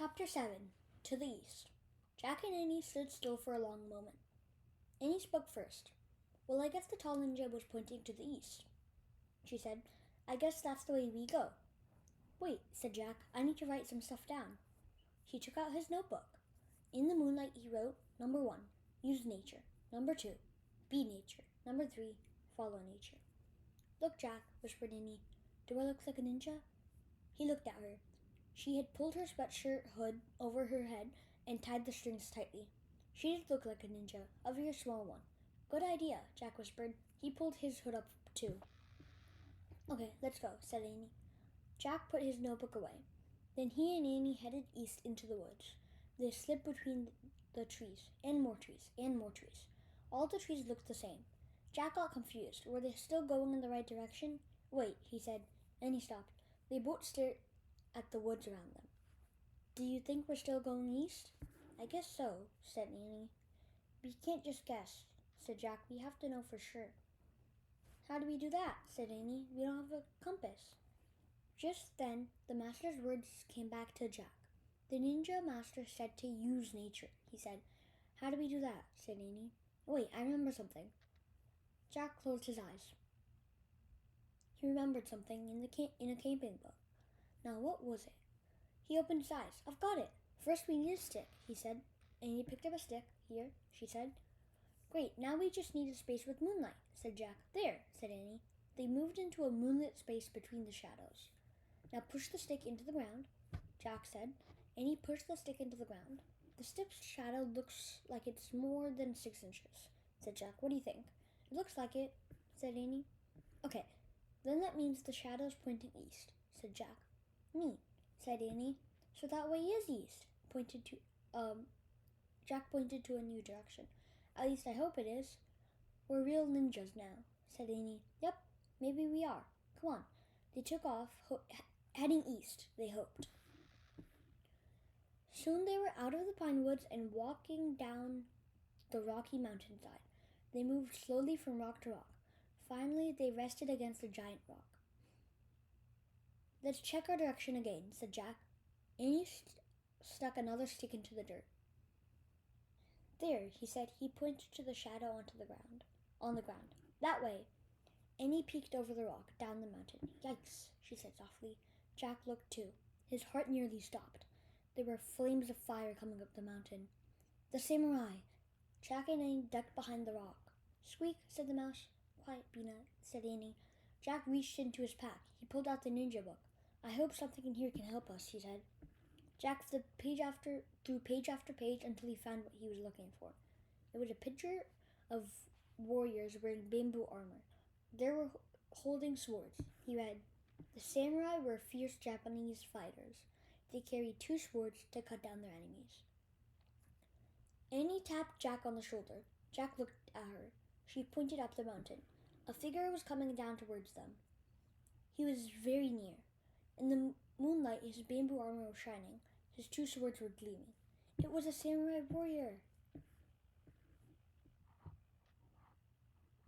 Chapter 7. To the East. Jack and Annie stood still for a long moment. Annie spoke first. "Well, I guess the tall ninja was pointing to the east," she said. "I guess that's the way we go." "Wait," said Jack. "I need to write some stuff down." He took out his notebook. In the moonlight he wrote, "Number 1, use nature. Number 2, be nature. Number 3, follow nature." "Look, Jack," whispered Annie. "Do I look like a ninja?" He looked at her. She had pulled her sweatshirt hood over her head and tied the strings tightly. She did look like a ninja, a very small one. "Good idea," Jack whispered. He pulled his hood up too. "Okay, let's go," said Annie. Jack put his notebook away. Then he and Annie headed east into the woods. They slipped between the trees, and more trees, and more trees. All the trees looked the same. Jack got confused. Were they still going in the right direction? "Wait," he said, and he stopped. They both stared at the woods around them. "Do you think we're still going east?" "I guess so," said Annie. "We can't just guess," said Jack. "We have to know for sure." "How do we do that?" said Annie. "We don't have a compass." Just then, the master's words came back to Jack. "The ninja master said to use nature," he said. "How do we do that?" said Annie. "Wait, I remember something." Jack closed his eyes. He remembered something in a camping book. Now, what was it? He opened his eyes. "I've got it. First we need a stick," he said. And he picked up a stick. "Here," she said. "Great, now we just need a space with moonlight," said Jack. "There," said Annie. They moved into a moonlit space between the shadows. "Now push the stick into the ground," Jack said. Annie pushed the stick into the ground. "The stick's shadow looks like it's more than 6 inches, said Jack. "What do you think?" "It looks like it," said Annie. "Okay, then that means the shadow's pointing east," said Jack. "Neat," said Annie. "So that way is east," Jack pointed to a new direction. "At least I hope it is." "We're real ninjas now," said Annie. "Yep, maybe we are. Come on." They took off, heading east, they hoped. Soon they were out of the pine woods and walking down the rocky mountainside. They moved slowly from rock to rock. Finally, they rested against a giant rock. "Let's check our direction again," said Jack. Annie stuck another stick into the dirt. "There," he said. He pointed to the shadow on the ground. "That way." Annie peeked over the rock, down the mountain. "Yikes," she said softly. Jack looked too. His heart nearly stopped. There were flames of fire coming up the mountain. "The samurai!" Jack and Annie ducked behind the rock. "Squeak," said the mouse. "Quiet, Peanut," said Annie. Jack reached into his pack. He pulled out the ninja book. "I hope something in here can help us," he said. Jack flipped through page after page until he found what he was looking for. It was a picture of warriors wearing bamboo armor. They were holding swords. He read, "The samurai were fierce Japanese fighters. They carried 2 swords to cut down their enemies." Annie tapped Jack on the shoulder. Jack looked at her. She pointed up the mountain. A figure was coming down towards them. He was very near. In the moonlight, his bamboo armor was shining. His 2 swords were gleaming. It was a samurai warrior.